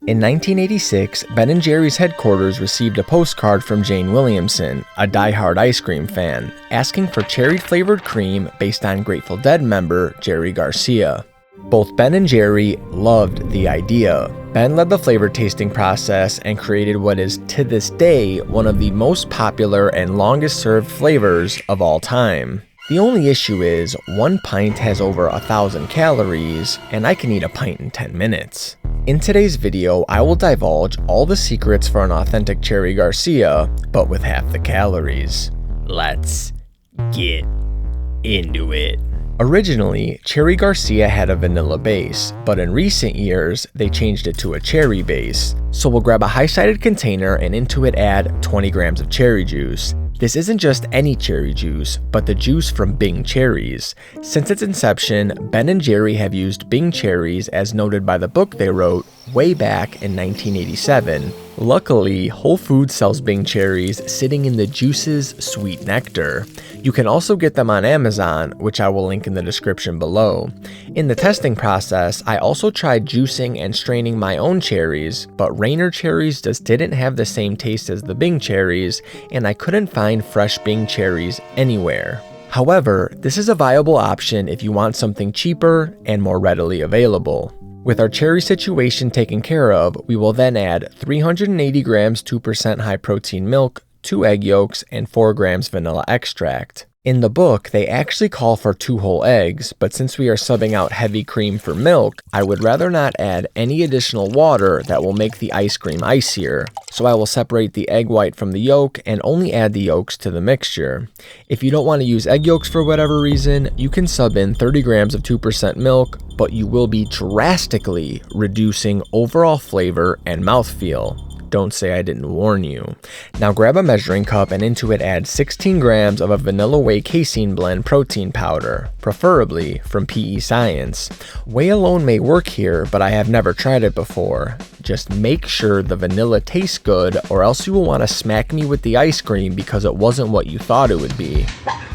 In 1986, Ben & Jerry's headquarters received a postcard from Jane Williamson, a die-hard ice cream fan, asking for cherry-flavored cream based on Grateful Dead member Jerry Garcia. Both Ben and Jerry loved the idea. Ben led the flavor tasting process and created what is, to this day, one of the most popular and longest served flavors of all time. The only issue is, one pint has over 1,000 calories, and I can eat a pint in 10 minutes. In today's video, I will divulge all the secrets for an authentic Cherry Garcia, but with half the calories. Let's get into it. Originally, Cherry Garcia had a vanilla base, but in recent years, they changed it to a cherry base. So we'll grab a high-sided container and into it add 20 grams of cherry juice. This isn't just any cherry juice, but the juice from Bing cherries. Since its inception, Ben & Jerry have used Bing cherries as noted by the book they wrote way back in 1987. Luckily, Whole Foods sells Bing cherries sitting in the juice's sweet nectar. You can also get them on Amazon, which I will link in the description below. In the testing process, I also tried juicing and straining my own cherries, but Rainer cherries just didn't have the same taste as the Bing cherries, and I couldn't find fresh Bing cherries anywhere. However, this is a viable option if you want something cheaper and more readily available. With our cherry situation taken care of, we will then add 380 grams 2% high protein milk, 2 egg yolks, and 4 grams vanilla extract. In the book, they actually call for 2 whole eggs, but since we are subbing out heavy cream for milk, I would rather not add any additional water that will make the ice cream icier. So I will separate the egg white from the yolk and only add the yolks to the mixture. If you don't want to use egg yolks for whatever reason, you can sub in 30 grams of 2% milk, but you will be drastically reducing overall flavor and mouthfeel. Don't say I didn't warn you. Now grab a measuring cup and into it add 16 grams of a vanilla whey casein blend protein powder, preferably from PE Science. Whey alone may work here, but I have never tried it before. Just make sure the vanilla tastes good, or else you will want to smack me with the ice cream because it wasn't what you thought it would be.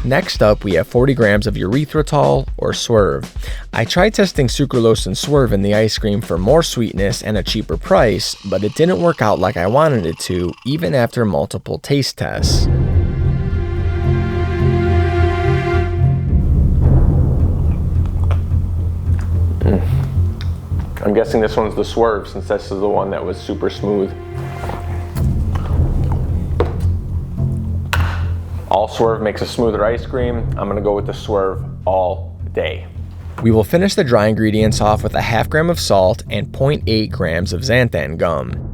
Next up, we have 40 grams of erythritol or Swerve. I tried testing sucralose and Swerve in the ice cream for more sweetness and a cheaper price, but it didn't work out like I wanted it to, even after multiple taste tests. I'm guessing this one's the Swerve since this is the one that was super smooth. All Swerve makes a smoother ice cream. I'm gonna go with the Swerve all day. We will finish the dry ingredients off with a half gram of salt and 0.8 grams of xanthan gum.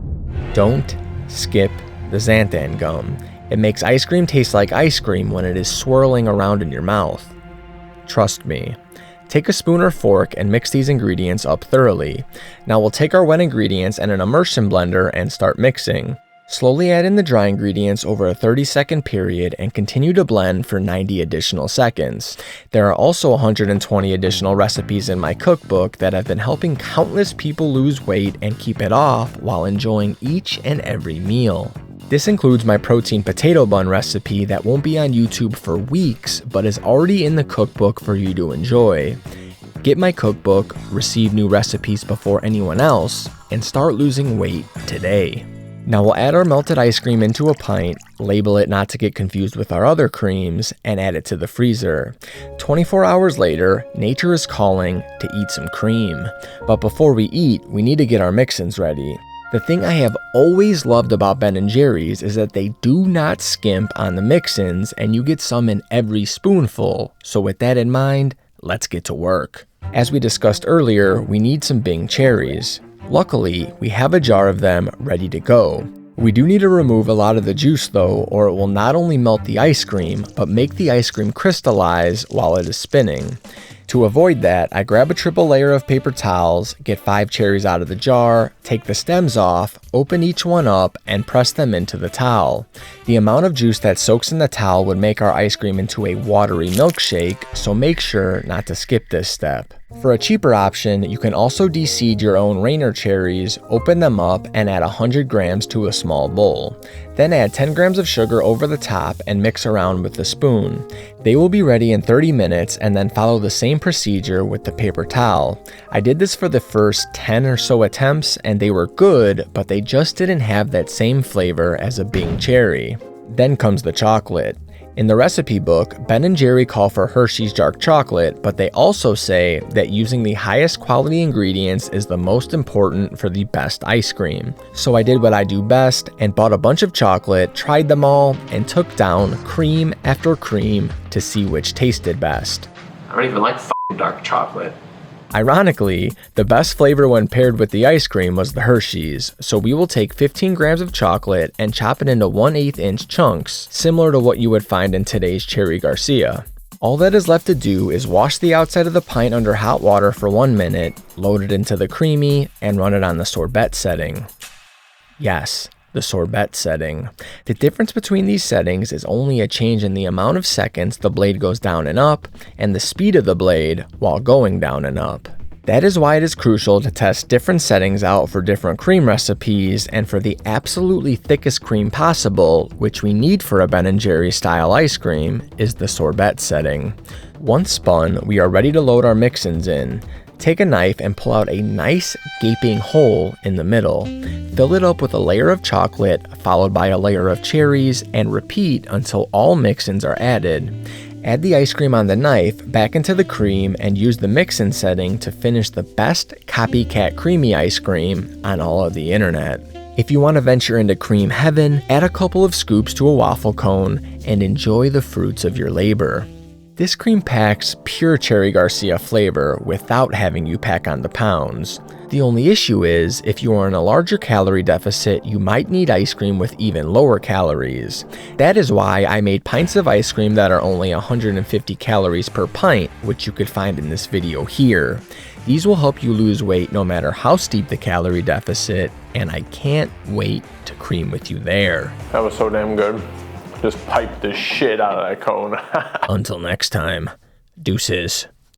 Don't skip the xanthan gum. It makes ice cream taste like ice cream when it is swirling around in your mouth. Trust me. Take a spoon or fork and mix these ingredients up thoroughly. Now we'll take our wet ingredients and an immersion blender and start mixing. Slowly add in the dry ingredients over a 30-second period and continue to blend for 90 additional seconds. There are also 120 additional recipes in my cookbook that have been helping countless people lose weight and keep it off while enjoying each and every meal. This includes my protein potato bun recipe that won't be on YouTube for weeks, but is already in the cookbook for you to enjoy. Get my cookbook, receive new recipes before anyone else, and start losing weight today. Now we'll add our melted ice cream into a pint, label it not to get confused with our other creams, and add it to the freezer. 24 hours later, nature is calling to eat some cream. But before we eat, we need to get our mix-ins ready. The thing I have always loved about Ben & Jerry's is that they do not skimp on the mix-ins and you get some in every spoonful. So with that in mind, let's get to work. As we discussed earlier, we need some Bing cherries. Luckily, we have a jar of them ready to go. We do need to remove a lot of the juice though, or it will not only melt the ice cream, but make the ice cream crystallize while it is spinning. To avoid that, I grab a triple layer of paper towels, get 5 cherries out of the jar, take the stems off, open each one up, and press them into the towel. The amount of juice that soaks in the towel would make our ice cream into a watery milkshake, so make sure not to skip this step. For a cheaper option, you can also de-seed your own Rainer cherries, open them up, and add 100 grams to a small bowl. Then add 10 grams of sugar over the top and mix around with the spoon. They will be ready in 30 minutes, and then follow the same procedure with the paper towel. I did this for the first 10 or so attempts, and they were good, but they just didn't have that same flavor as a Bing cherry. Then comes the chocolate. In the recipe book, Ben & Jerry call for Hershey's dark chocolate, but they also say that using the highest quality ingredients is the most important for the best ice cream. So I did what I do best and bought a bunch of chocolate, tried them all, and took down cream after cream to see which tasted best. I don't even like f***ing dark chocolate. Ironically, the best flavor when paired with the ice cream was the Hershey's, so we will take 15 grams of chocolate and chop it into 1/8 inch chunks, similar to what you would find in today's Cherry Garcia. All that is left to do is wash the outside of the pint under hot water for 1 minute, load it into the Creami, and run it on the sorbet setting. Yes, the sorbet setting. The difference between these settings is only a change in the amount of seconds the blade goes down and up, and the speed of the blade while going down and up. That is why it is crucial to test different settings out for different cream recipes, and for the absolutely thickest cream possible, which we need for a Ben & Jerry style ice cream, is the sorbet setting. Once spun, we are ready to load our mix-ins in. Take a knife and pull out a nice gaping hole in the middle. Fill it up with a layer of chocolate, followed by a layer of cherries, and repeat until all mix-ins are added. Add the ice cream on the knife back into the cream and use the mix-in setting to finish the best copycat creamy ice cream on all of the internet. If you want to venture into cream heaven, add a couple of scoops to a waffle cone and enjoy the fruits of your labor. This cream packs pure Cherry Garcia flavor without having you pack on the pounds. The only issue is, if you are in a larger calorie deficit, you might need ice cream with even lower calories. That is why I made pints of ice cream that are only 150 calories per pint, which you could find in this video here. These will help you lose weight no matter how steep the calorie deficit, and I can't wait to cream with you there. That was so damn good. Just piped the shit out of that cone. Until next time, deuces.